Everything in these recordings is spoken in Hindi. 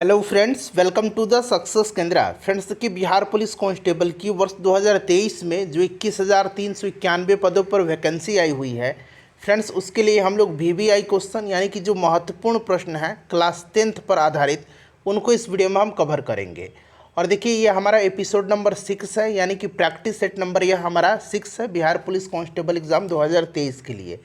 Hello friends, welcome to the success Kendra. Friends, देखिए बिहार पुलिस कांस्टेबल की वर्ष 2023 में जो 21,391 पदों पर वैकेंसी आई हुई है फ्रेंड्स, उसके लिए हम लोग वीवीआई क्वेश्चन यानी कि जो महत्वपूर्ण प्रश्न हैं क्लास 10th पर आधारित, उनको इस वीडियो में हम कवर करेंगे। और देखिए ये हमारा एपिसोड नंबर 6 है, यानी कि प्रैक्टिस सेट नंबर यह हमारा 6 है बिहार पुलिस कांस्टेबल एग्ज़ाम 2023 के लिए।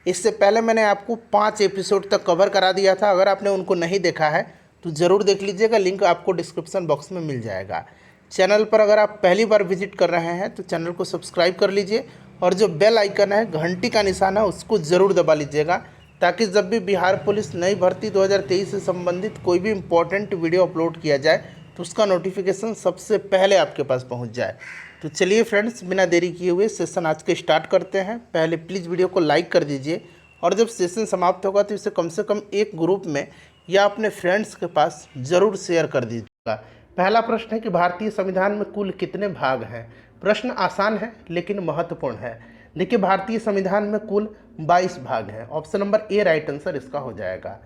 इससे पहले मैंने आपको 5 एपिसोड तक कवर करा दिया था। अगर आपने उनको नहीं देखा है तो ज़रूर देख लीजिएगा, लिंक आपको डिस्क्रिप्शन बॉक्स में मिल जाएगा। चैनल पर अगर आप पहली बार विजिट कर रहे हैं तो चैनल को सब्सक्राइब कर लीजिए और जो बेल आइकन है, घंटी का निशान है, उसको ज़रूर दबा लीजिएगा, ताकि जब भी बिहार पुलिस नई भर्ती 2023 से संबंधित कोई भी इम्पोर्टेंट वीडियो अपलोड किया जाए तो उसका नोटिफिकेशन सबसे पहले आपके पास पहुंच जाए। तो चलिए फ्रेंड्स, बिना देरी किए हुए सेशन आज के स्टार्ट करते हैं। पहले प्लीज़ वीडियो को लाइक कर दीजिए और जब सेशन समाप्त होगा तो इसे कम से कम एक ग्रुप में या अपने फ्रेंड्स के पास ज़रूर शेयर कर दीजिएगा। पहला प्रश्न है कि भारतीय संविधान में कुल कितने भाग हैं। प्रश्न आसान है लेकिन महत्वपूर्ण है। देखिए, भारतीय संविधान में कुल 22 भाग हैं। Option number A right answer इसका हो जाएगा।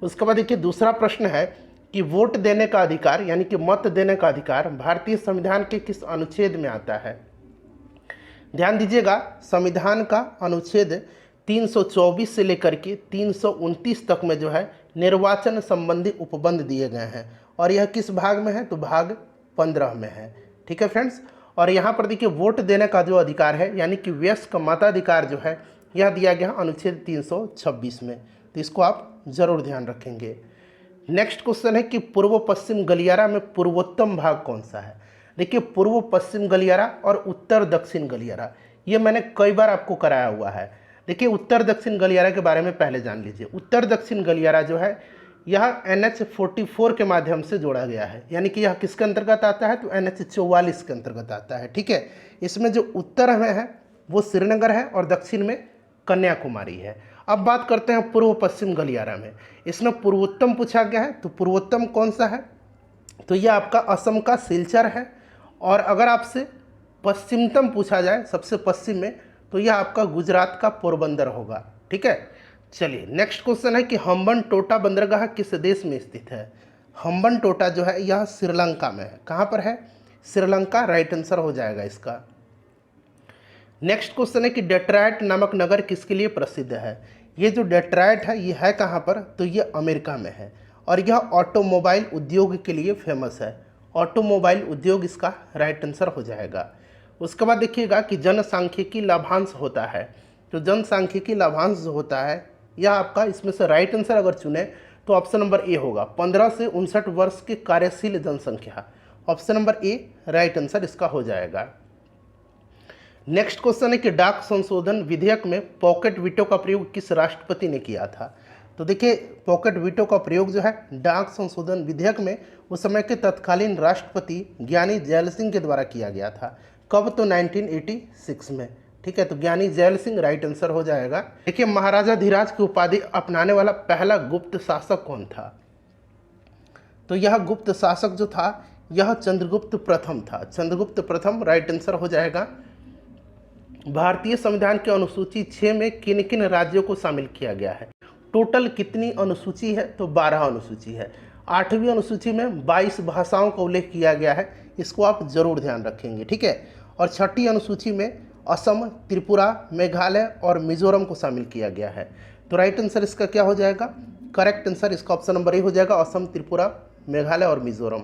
उसके बाद देखिए दूसरा प्रश्न है कि वोट देने का अधिकार यानी कि मत देने का अधिकार भारतीय संविधान के किस अनुच्छेद में आता है। ध्यान दीजिएगा, संविधान का अनुच्छेद 324 से लेकर के 329 तक में जो है निर्वाचन संबंधी उपबंध दिए गए हैं और यह किस भाग में है तो भाग 15 में है। ठीक है फ्रेंड्स, और यहाँ पर देखिए वोट देने का जो अधिकार है यानी कि वयस्क मताधिकार जो है यह दिया गया अनुच्छेद 326 में, तो इसको आप जरूर ध्यान रखेंगे। नेक्स्ट क्वेश्चन है कि पूर्व पश्चिम गलियारा में पूर्वोत्तम भाग कौन सा है। देखिए, पूर्व पश्चिम गलियारा और उत्तर दक्षिण गलियारा ये मैंने कई बार आपको कराया हुआ है। देखिए, उत्तर दक्षिण गलियारा के बारे में पहले जान लीजिए। उत्तर दक्षिण गलियारा जो है यह NH 44 के माध्यम से जोड़ा गया है, यानी कि यह किसके अंतर्गत आता है तो NH 44 के अंतर्गत आता है। ठीक है, इसमें जो उत्तर में है वो श्रीनगर है और दक्षिण में कन्याकुमारी है। अब बात करते हैं पूर्व पश्चिम गलियारा में। इसमें पूर्वोत्तम पूछा गया है, तो पूर्वोत्तम कौन सा है तो यह आपका असम का सिलचर है। और अगर आपसे पश्चिमतम पूछा जाए सबसे पश्चिम में तो यह आपका गुजरात का पोरबंदर होगा। ठीक है, चलिए नेक्स्ट क्वेश्चन है कि हम्बन टोटा बंदरगाह किस देश में स्थित है। हम्बन टोटा जो है यह श्रीलंका में है। कहाँ पर है, श्रीलंका राइट आंसर हो जाएगा इसका। नेक्स्ट क्वेश्चन है कि डेट्रॉयट नामक नगर किसके लिए प्रसिद्ध है। ये जो डेट्रॉयट है ये है कहाँ पर तो ये अमेरिका में है और यह ऑटोमोबाइल उद्योग के लिए फेमस है। ऑटोमोबाइल उद्योग इसका राइट आंसर हो जाएगा। उसके बाद देखिएगा कि जनसांख्यिकी लाभांश होता है, तो जनसांख्यिकी लाभांश जो होता है यह आपका इसमें से राइट आंसर अगर चुने तो ऑप्शन नंबर ए होगा, 15 से 59 वर्ष की कार्यशील जनसंख्या। Option number A right answer इसका हो जाएगा। नेक्स्ट क्वेश्चन है कि डाक संशोधन विधेयक में पॉकेट वीटो का प्रयोग किस राष्ट्रपति ने किया था। तो देखिए, पॉकेट वीटो का प्रयोग जो है डाक संशोधन विधेयक में उस समय के तत्कालीन राष्ट्रपति ज्ञानी जैल सिंह के द्वारा किया गया था। कब तो 1986 में। ठीक है, तो ज्ञानी जैल सिंह राइट आंसर हो जाएगा। देखिए, महाराजा धीराज की उपाधि अपनाने वाला पहला गुप्त शासक कौन था, तो यह गुप्त शासक जो था यह चंद्रगुप्त प्रथम था। चंद्रगुप्त प्रथम राइट आंसर हो जाएगा। भारतीय संविधान के अनुसूची 6 में किन किन राज्यों को शामिल किया गया है। टोटल कितनी अनुसूची है तो 12 अनुसूची है। 8वीं अनुसूची में 22 भाषाओं का उल्लेख किया गया है, इसको आप जरूर ध्यान रखेंगे। ठीक है, और 6ठी अनुसूची में असम, त्रिपुरा, मेघालय और मिजोरम को शामिल किया गया है। तो राइट आंसर इसका क्या हो जाएगा, करेक्ट आंसर इसका ऑप्शन नंबर ए हो जाएगा, असम, त्रिपुरा, मेघालय और मिजोरम।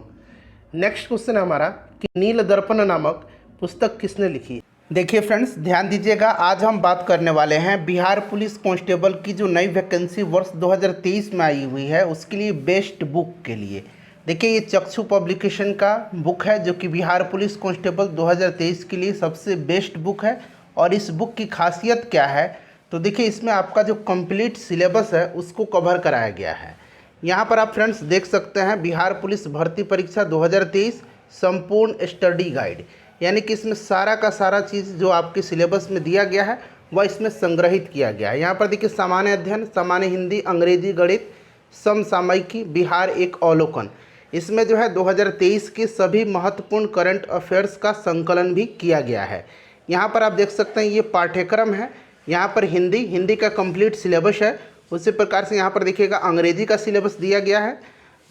नेक्स्ट क्वेश्चन है हमारा कि नील दर्पण नामक पुस्तक किसने लिखी। देखिए फ्रेंड्स, ध्यान दीजिएगा, आज हम बात करने वाले हैं बिहार पुलिस कांस्टेबल की जो नई वैकेंसी वर्ष 2023 में आई हुई है उसके लिए बेस्ट बुक के लिए। देखिए, ये चक्षु पब्लिकेशन का बुक है जो कि बिहार पुलिस कांस्टेबल 2023 के लिए सबसे बेस्ट बुक है। और इस बुक की खासियत क्या है तो देखिए, इसमें आपका जो कंप्लीट सिलेबस है उसको कवर कराया गया है। यहाँ पर आप फ्रेंड्स देख सकते हैं बिहार पुलिस भर्ती परीक्षा 2023 संपूर्ण स्टडी गाइड, यानी कि इसमें सारा का सारा चीज़ जो आपके सिलेबस में दिया गया है वह इसमें संग्रहित किया गया है। यहाँ पर देखिए, सामान्य अध्ययन, सामान्य हिंदी, अंग्रेजी, गणित, समसामयिकी, बिहार एक अवलोकन, इसमें जो है 2023 के सभी महत्वपूर्ण करंट अफेयर्स का संकलन भी किया गया है। यहाँ पर आप देख सकते हैं ये पाठ्यक्रम है। यहाँ पर हिंदी का कंप्लीट सिलेबस है। उसी प्रकार से यहाँ पर देखिएगा अंग्रेजी का सिलेबस दिया गया है,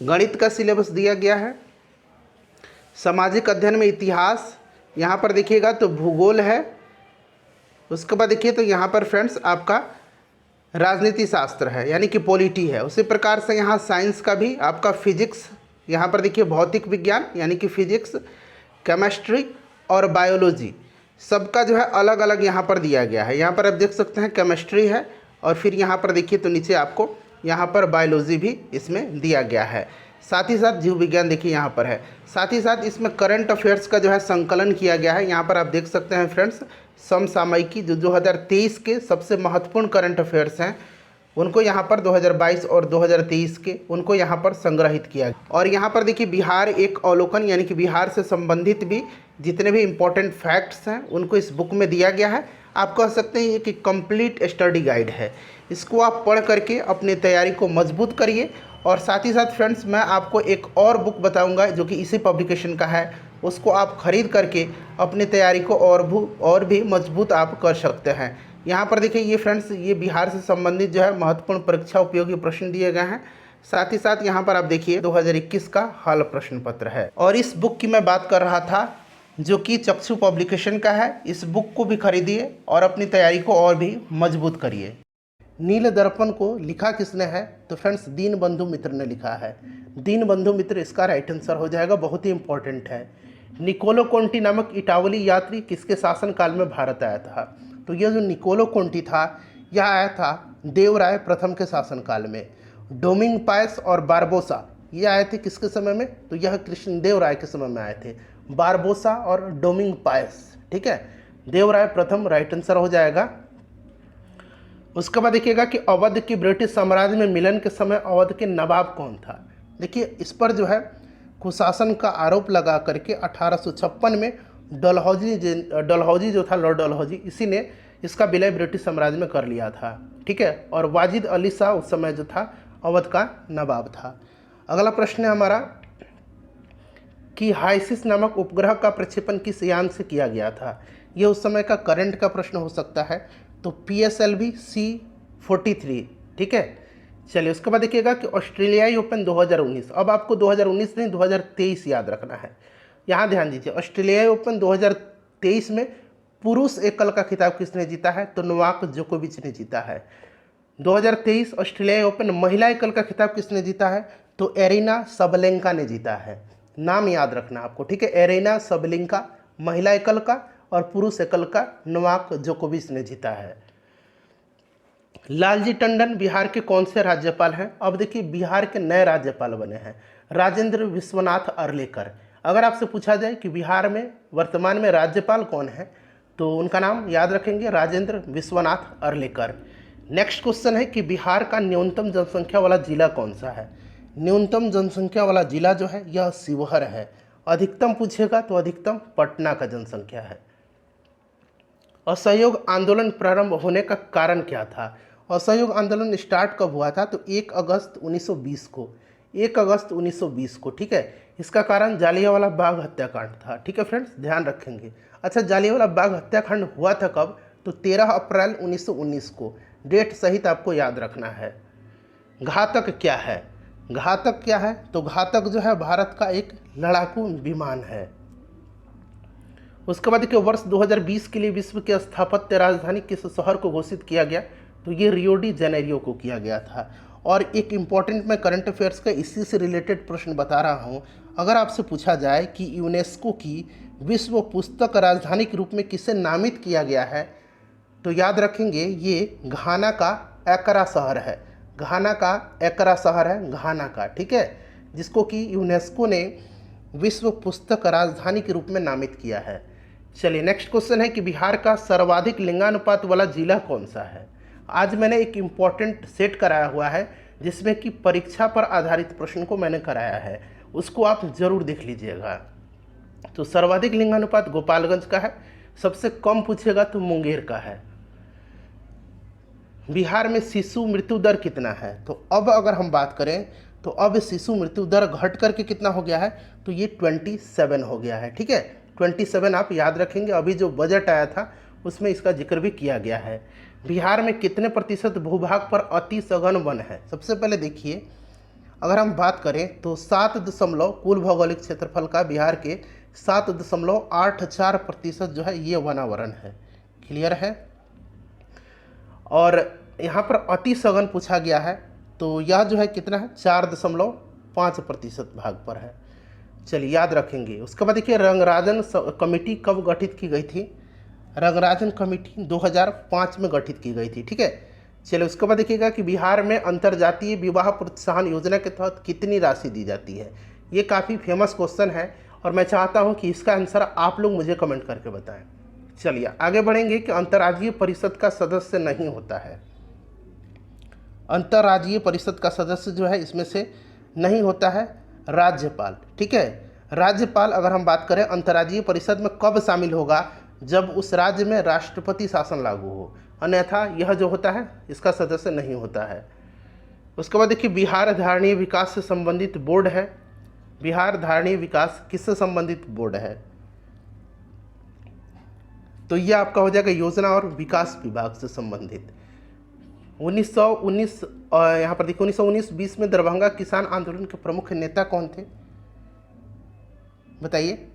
गणित का सिलेबस दिया गया है। सामाजिक अध्ययन में इतिहास, यहाँ पर देखिएगा तो भूगोल है। उसके बाद देखिए तो यहाँ पर फ्रेंड्स आपका राजनीति शास्त्र है यानी कि पॉलिटी है। उसी प्रकार से यहाँ साइंस का भी आपका फिजिक्स, यहाँ पर देखिए भौतिक विज्ञान यानी कि फिजिक्स, केमिस्ट्री और बायोलॉजी, सबका जो है अलग अलग यहाँ पर दिया गया है। यहाँ पर आप देख सकते हैं केमिस्ट्री है और फिर यहाँ पर देखिए तो नीचे आपको यहाँ पर बायोलॉजी भी इसमें दिया गया है। साथ ही साथ जीव विज्ञान देखिए यहाँ पर है। साथ ही साथ इसमें करंट अफेयर्स का जो है संकलन किया गया है। यहाँ पर आप देख सकते हैं फ्रेंड्स समसामयिकी जो 2023 के सबसे महत्वपूर्ण करंट अफेयर्स हैं उनको यहाँ पर 2022 और 2023 के उनको यहाँ पर संग्रहित किया गया। और यहाँ पर देखिए बिहार एक अवलोकन यानी कि बिहार से संबंधित भी जितने भी इम्पोर्टेंट फैक्ट्स हैं उनको इस बुक में दिया गया है। आप कह सकते हैं ये कि कंप्लीट स्टडी गाइड है। इसको आप पढ़ करके अपनी तैयारी को मजबूत करिए। और साथ ही साथ फ्रेंड्स मैं आपको एक और बुक बताऊंगा जो कि इसी पब्लिकेशन का है, उसको आप ख़रीद करके अपनी तैयारी को और भी मजबूत आप कर सकते हैं। यहाँ पर देखिए ये फ्रेंड्स ये बिहार से संबंधित जो है महत्वपूर्ण परीक्षा उपयोगी प्रश्न दिए गए हैं। साथ ही साथ यहाँ पर आप देखिए 2021 का हाल प्रश्न पत्र है। और इस बुक की मैं बात कर रहा था जो कि चक्षु पब्लिकेशन का है। इस बुक को भी खरीदिए और अपनी तैयारी को और भी मजबूत करिए। नील दर्पण को लिखा किसने है? तो फ्रेंड्स दीनबंधु मित्र ने लिखा है। दीनबंधु मित्र इसका राइट आंसर हो जाएगा, बहुत ही इंपॉर्टेंट है। निकोलो कोंटी नामक इटावली यात्री किसके शासनकाल में भारत आया था? तो यह जो निकोलो कोंटी था यह आया था देवराय प्रथम के शासनकाल में। डोमिंग पायस और बारबोसा ये आए थे किसके समय में? तो यह कृष्णदेव राय के समय में आए थे। बारबोसा और डोमिंग पायस, ठीक है। देवराय प्रथम राइट आंसर हो जाएगा। उसके बाद देखिएगा कि अवध की ब्रिटिश साम्राज्य में मिलन के समय अवध के नवाब कौन था? देखिए इस पर जो है कुशासन का आरोप लगा करके 1856 में डलहौजी जो था, लॉर्ड डलहौजी, इसी ने इसका विलय ब्रिटिश साम्राज्य में कर लिया था, ठीक है। और वाजिद अली शाह उस समय जो था अवध का नवाब था। अगला प्रश्न है हमारा कि हाइसिस नामक उपग्रह का प्रक्षेपण किस यान से किया गया था? यह उस समय का करंट का प्रश्न हो सकता है। तो PSLV C-43, ठीक है। चलिए उसके बाद देखिएगा कि ऑस्ट्रेलियाई ओपन 2019, अब आपको 2019 नहीं 2023 याद रखना है। यहाँ ध्यान दीजिए, ऑस्ट्रेलियाई ओपन 2023 में पुरुष एकल का खिताब किसने जीता है? तो नोवाक जोकोविच ने जीता है। 2023 ऑस्ट्रेलियाई ओपन महिला एकल का खिताब किसने जीता है? तो एरिना सबलेंका ने जीता है। नाम याद रखना आपको, ठीक है। एरिना सबलेंका महिला एकल का और पुरुष एकल का नोवाक जोकोविच ने जीता है। लालजी टंडन बिहार के कौन से राज्यपाल हैं? अब देखिए बिहार के नए राज्यपाल बने हैं राजेंद्र विश्वनाथ अर्लेकर। अगर आपसे पूछा जाए कि बिहार में वर्तमान में राज्यपाल कौन है तो उनका नाम याद रखेंगे, राजेंद्र विश्वनाथ अर्लेकर। नेक्स्ट क्वेश्चन है कि बिहार का न्यूनतम जनसंख्या वाला जिला कौन सा है? न्यूनतम जनसंख्या वाला जिला जो है यह शिवहर है। अधिकतम पूछेगा तो अधिकतम पटना का जनसंख्या है। असहयोग आंदोलन प्रारंभ होने का कारण क्या था? असहयोग आंदोलन स्टार्ट कब हुआ था? तो 1 अगस्त 1920 को, 1 अगस्त 1920 को, ठीक है। इसका कारण जालियांवाला बाग हत्याकांड था, ठीक है फ्रेंड्स, ध्यान रखेंगे। अच्छा, जालियांवाला बाग हत्याकांड हुआ था कब? तो 13 अप्रैल 1919 को। डेट सहित आपको याद रखना है। घातक क्या है? घातक क्या है? तो घातक जो है भारत का एक लड़ाकू विमान है। उसके बाद देखिए वर्ष 2020 के लिए विश्व की स्थापत्य राजधानी किस शहर को घोषित किया गया? तो ये रियो डी जेनेरियो को किया गया था। और एक इम्पॉर्टेंट मैं करंट अफेयर्स का इसी से रिलेटेड प्रश्न बता रहा हूँ। अगर आपसे पूछा जाए कि यूनेस्को की विश्व पुस्तक राजधानी के रूप में किसे नामित किया गया है तो याद रखेंगे ये घाना का एकरा शहर है। घाना का एकरा शहर है, घाना का, ठीक है, जिसको कि यूनेस्को ने विश्व पुस्तक राजधानी के रूप में नामित किया है। चलिए नेक्स्ट क्वेश्चन है कि बिहार का सर्वाधिक लिंगानुपात वाला जिला कौन सा है? आज मैंने एक इम्पॉर्टेंट सेट कराया हुआ है जिसमें कि परीक्षा पर आधारित प्रश्न को मैंने कराया है, उसको आप जरूर देख लीजिएगा। तो सर्वाधिक लिंगानुपात गोपालगंज का है, सबसे कम पूछेगा तो मुंगेर का है। बिहार में शिशु मृत्यु दर कितना है? तो अब अगर हम बात करें तो अब शिशु मृत्यु दर घट करके कितना हो गया है? तो ये 27 हो गया है, ठीक है। 27 आप याद रखेंगे। अभी जो बजट आया था उसमें इसका जिक्र भी किया गया है। बिहार में कितने प्रतिशत भूभाग पर अति सघन वन है? सबसे पहले देखिए अगर हम बात करें तो 7 कुल भौगोलिक क्षेत्रफल का बिहार के 7.84% जो है ये वनावरण है। क्लियर है। और यहाँ पर अति सघन पूछा गया है, तो यह जो है कितना है, 4.5% भाग पर है। चलिए याद रखेंगे। उसके बाद देखिए रंगराजन कमेटी कब गठित की गई थी? रंगराजन कमेटी 2005 में गठित की गई थी। ठीक है। चलिए उसके बाद देखिएगा कि बिहार में अंतर्जातीय विवाह प्रोत्साहन योजना के तहत कितनी राशि दी जाती है? ये काफ़ी फेमस क्वेश्चन है और मैं चाहता हूँ कि इसका आंसर आप लोग मुझे कमेंट करके बताएं। चलिए आगे बढ़ेंगे कि अंतर्राज्यीय परिषद का सदस्य नहीं होता है। अंतर्राज्यीय परिषद का सदस्य जो है इसमें से नहीं होता है राज्यपाल। ठीक है। राज्यपाल अगर हम बात करें अंतर्राज्यीय परिषद में कब शामिल होगा? जब उस राज्य में राष्ट्रपति शासन लागू हो, अन्यथा यह जो होता है इसका सदस्य नहीं होता है। उसके बाद देखिए बिहार धारणीय विकास से संबंधित बोर्ड है। बिहार धारणीय विकास किससे संबंधित बोर्ड है? तो यह आपका हो जाएगा योजना और विकास विभाग से संबंधित। 1919 यहाँ पर देखिए 1919-20 में दरभंगा किसान आंदोलन के प्रमुख नेता कौन थे? बताइए।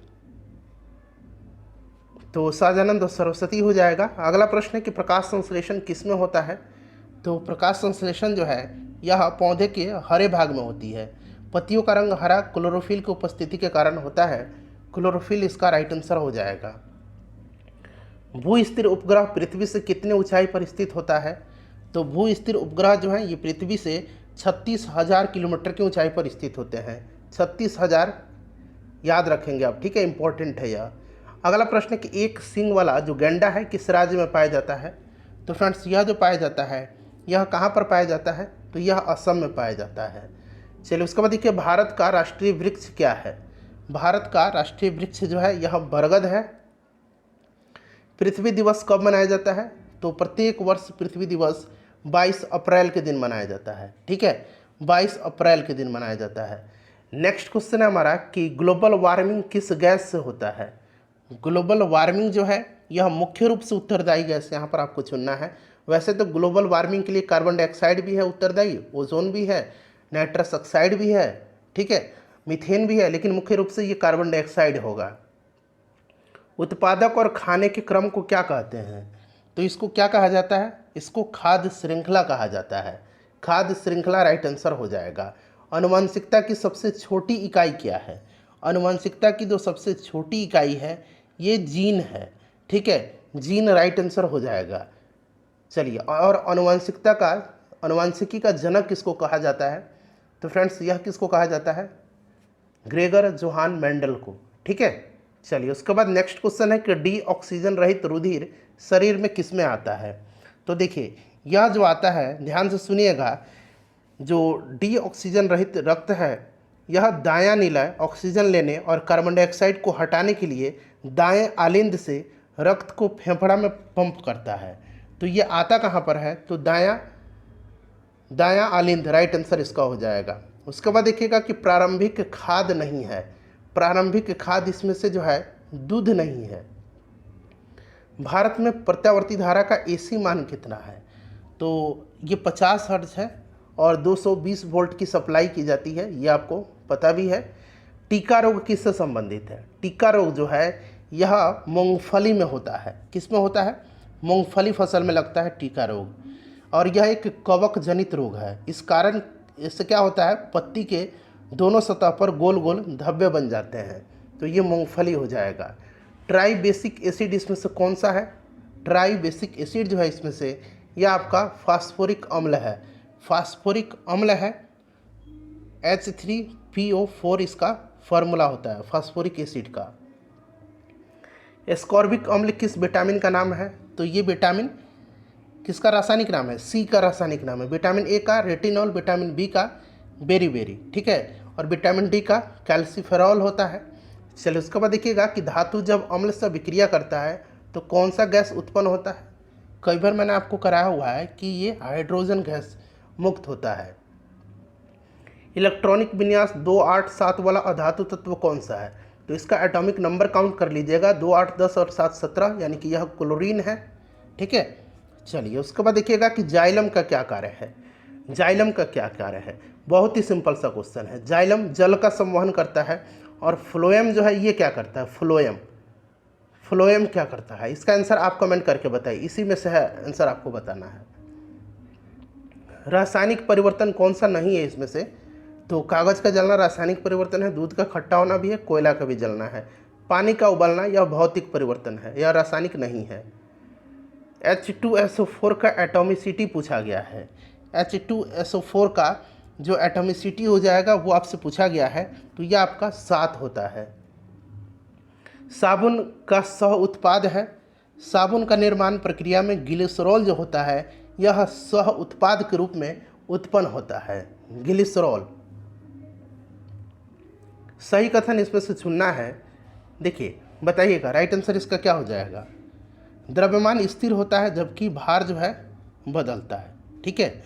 तो सहजानंद सरस्वती हो जाएगा। अगला प्रश्न है कि प्रकाश संश्लेषण किस में होता है? तो प्रकाश संश्लेषण जो है यह पौधे के हरे भाग में होती है। पत्तियों का रंग हरा क्लोरोफिल की उपस्थिति के कारण होता है। क्लोरोफिल इसका राइट आंसर हो जाएगा। भू स्थिर उपग्रह पृथ्वी से कितने ऊंचाई पर स्थित होता है? तो भू स्थिर उपग्रह जो है ये पृथ्वी से 36,000 किलोमीटर की ऊंचाई पर स्थित होते हैं। 36,000 याद रखेंगे आप। ठीक है, इंपॉर्टेंट है यह। अगला प्रश्न है कि एक सींग वाला जो गैंडा है किस राज्य में पाया जाता है? तो फ्रेंड्स यह जो पाया जाता है यह कहाँ पर पाया जाता है? तो यह असम में पाया जाता है। चलिए उसके बाद देखिए भारत का राष्ट्रीय वृक्ष क्या है? भारत का राष्ट्रीय वृक्ष जो है यह बरगद है। पृथ्वी दिवस कब मनाया जाता है? तो प्रत्येक वर्ष पृथ्वी दिवस 22 अप्रैल के दिन मनाया जाता है। ठीक है, 22 अप्रैल के दिन मनाया जाता है। नेक्स्ट क्वेश्चन है हमारा कि ग्लोबल वार्मिंग किस गैस से होता है? ग्लोबल वार्मिंग जो है यह मुख्य रूप से उत्तरदायी गैस यहाँ पर आपको चुनना है। वैसे तो ग्लोबल वार्मिंग के लिए कार्बन डाइऑक्साइड भी है उत्तरदायी, ओजोन भी है, नाइट्रस ऑक्साइड भी है, ठीक है, मीथेन भी है, लेकिन मुख्य रूप से ये कार्बन डाइऑक्साइड होगा। उत्पादक और खाने के क्रम को क्या कहते हैं? तो इसको क्या कहा जाता है? इसको खाद्य श्रृंखला कहा जाता है। खाद्य श्रृंखला राइट आंसर हो जाएगा। आनुवंशिकता की सबसे छोटी इकाई क्या है? आनुवंशिकता की जो सबसे छोटी इकाई है ये जीन है। ठीक है, जीन राइट आंसर हो जाएगा। चलिए, और अनुवांशिकी का जनक किसको कहा जाता है? तो फ्रेंड्स यह किसको कहा जाता है? ग्रेगर जोहान मेंडल को। ठीक है। चलिए उसके बाद नेक्स्ट क्वेश्चन है कि डी ऑक्सीजन रहित रुधिर शरीर में किस में आता है? तो देखिए यह जो आता है ध्यान से सुनिएगा, जो डी ऑक्सीजन रहित रक्त है यह दायां निलय ऑक्सीजन लेने और कार्बन डाइऑक्साइड को हटाने के लिए दाएं आलिंद से रक्त को फेफड़ा में पंप करता है। तो ये आता कहाँ पर है? तो दायां आलिंद राइट आंसर इसका हो जाएगा। उसके बाद देखिएगा कि प्रारंभिक खाद नहीं है। प्रारंभिक खाद इसमें से जो है दूध नहीं है। भारत में प्रत्यावर्ती धारा का एसी मान कितना है? तो ये 50 हर्ट्ज है और 220 वोल्ट की सप्लाई की जाती है, ये आपको पता भी है। टीका रोग किससे संबंधित है? टीका रोग जो है यह मूंगफली में होता है। किस में होता है? मूंगफली फसल में लगता है टीका रोग, और यह एक कवक जनित रोग है। इस कारण इससे क्या होता है, पत्ती के दोनों सतह पर गोल गोल धब्बे बन जाते हैं। तो ये मूंगफली हो जाएगा। ट्राई बेसिक एसिड इसमें से कौन सा है? ट्राई बेसिक एसिड जो है इसमें से यह आपका फास्फोरिक अम्ल है। फास्फोरिक अम्ल है, H3PO4 इसका फार्मूला होता है फास्फोरिक एसिड का। एस्कॉर्बिक अम्ल किस विटामिन का नाम है? तो ये विटामिन किसका रासायनिक नाम है? सी का रासायनिक नाम है। विटामिन ए का रेटिनॉल, विटामिन बी का बेरीबेरी, ठीक है, और विटामिन डी का कैल्सीफेरॉल होता है। चलिए उसके बाद देखिएगा कि धातु जब अम्ल से विक्रिया करता है तो कौन सा गैस उत्पन्न होता है? कई बार मैंने आपको कराया हुआ है कि ये हाइड्रोजन गैस मुक्त होता है। इलेक्ट्रॉनिक विन्यास 287 वाला अधातु तत्व कौन सा है? तो इसका एटॉमिक नंबर काउंट कर लीजिएगा, 2, 8, 10 और 7, 17, यानी कि यह क्लोरीन है। ठीक है। चलिए उसके बाद देखिएगा कि जाइलम का क्या कार्य है? जाइलम का क्या कार्य है? बहुत ही सिंपल सा क्वेश्चन है। जाइलम जल का संवहन करता है और फ्लोएम जो है ये क्या करता है? फ्लोएम क्या करता है? इसका आंसर आप कमेंट करके बताइए, इसी में से है आंसर आपको बताना है। रासायनिक परिवर्तन कौन सा नहीं है इसमें से? तो कागज़ का जलना रासायनिक परिवर्तन है, दूध का खट्टा होना भी है, कोयला का भी जलना है। पानी का उबलना यह भौतिक परिवर्तन है, यह रासायनिक नहीं है। H2SO4 का एटॉमिसिटी पूछा गया है। H2SO4 का जो एटॉमिसिटी हो जाएगा वो आपसे पूछा गया है, तो यह आपका 7 होता है। साबुन का सह उत्पाद है। साबुन का निर्माण प्रक्रिया में ग्लिसरॉल जो होता है यह सह उत्पाद के रूप में उत्पन्न होता है, ग्लिसरॉल। सही कथन इसमें से चुनना है। देखिए बताइएगा राइट आंसर इसका क्या हो जाएगा? द्रव्यमान स्थिर होता है जबकि भार जो है बदलता है। ठीक है,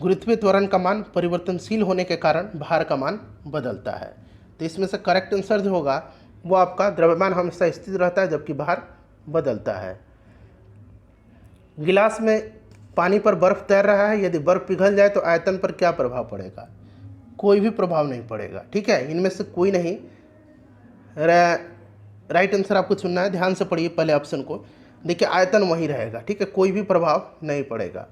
गुरुत्वीय त्वरण का मान परिवर्तनशील होने के कारण भार का मान बदलता है। तो इसमें से करेक्ट आंसर जो होगा वो आपका द्रव्यमान हमेशा स्थिर रहता है जबकि भार बदलता है। गिलास में पानी पर बर्फ तैर रहा है, यदि बर्फ पिघल जाए तो आयतन पर क्या प्रभाव पड़ेगा? कोई भी प्रभाव नहीं पड़ेगा। ठीक है, इनमें से कोई नहीं। राइट आंसर आपको चुनना है। ध्यान से पढ़िए पहले ऑप्शन को। देखिए आयतन वही रहेगा। ठीक है, कोई भी प्रभाव नहीं पड़ेगा।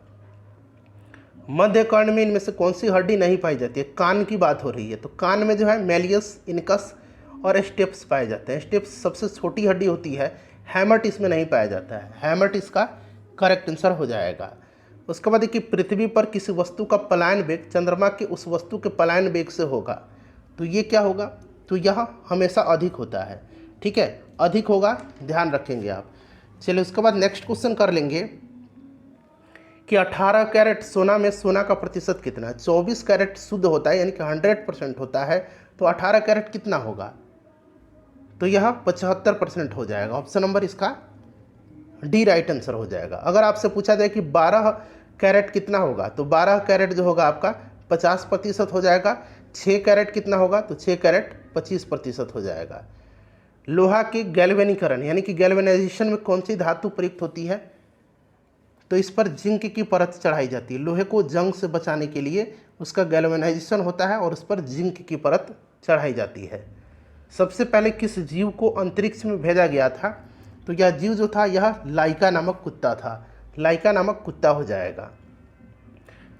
मध्य कर्ण में इनमें से कौन सी हड्डी नहीं पाई जाती है? कान की बात हो रही है, तो कान में जो है मेलियस, इनकस और स्टेप्स पाए जाते हैं। स्टेप्स सबसे छोटी हड्डी होती है। हैमट इसमें नहीं पाया जाता है। हैमट इसका करेक्ट आंसर हो जाएगा। उसके बाद देखिए पृथ्वी पर किसी वस्तु का पलायन वेग चंद्रमा के उस वस्तु के पलायन वेग से होगा, तो ये क्या होगा? तो यह हमेशा अधिक होता है। ठीक है, अधिक होगा, ध्यान रखेंगे आप। चलिए उसके बाद नेक्स्ट क्वेश्चन कर लेंगे कि 18 कैरेट सोना में सोना का प्रतिशत कितना है? 24 कैरेट शुद्ध होता है, यानी कि 100% होता है, तो 18 कैरेट कितना होगा? तो यह 75% हो जाएगा। ऑप्शन नंबर इसका डी राइट आंसर हो जाएगा। अगर आपसे पूछा जाए कि 12 कैरेट कितना होगा, तो 12 कैरेट जो होगा आपका 50% हो जाएगा। 6 कैरेट कितना होगा? तो 6 कैरेट 25% हो जाएगा। लोहा के गैल्वेनीकरण यानी कि गैल्वेनाइजेशन में कौन सी धातु प्रयुक्त होती है? तो इस पर जिंक की परत चढ़ाई जाती है। लोहे को जंग से बचाने के लिए उसका गैल्वेनाइजेशन होता है और उस पर जिंक की परत चढ़ाई जाती है। सबसे पहले किस जीव को अंतरिक्ष में भेजा गया था? तो यह जीव जो था यह लाइका नामक कुत्ता था। लाइका नामक कुत्ता हो जाएगा।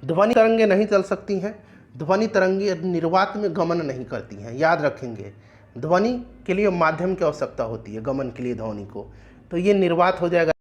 ध्वनि तरंगें नहीं चल सकती हैं। ध्वनि तरंगें निर्वात में गमन नहीं करती हैं, याद रखेंगे। ध्वनि के लिए माध्यम की आवश्यकता होती है गमन के लिए ध्वनि को, तो ये निर्वात हो जाएगा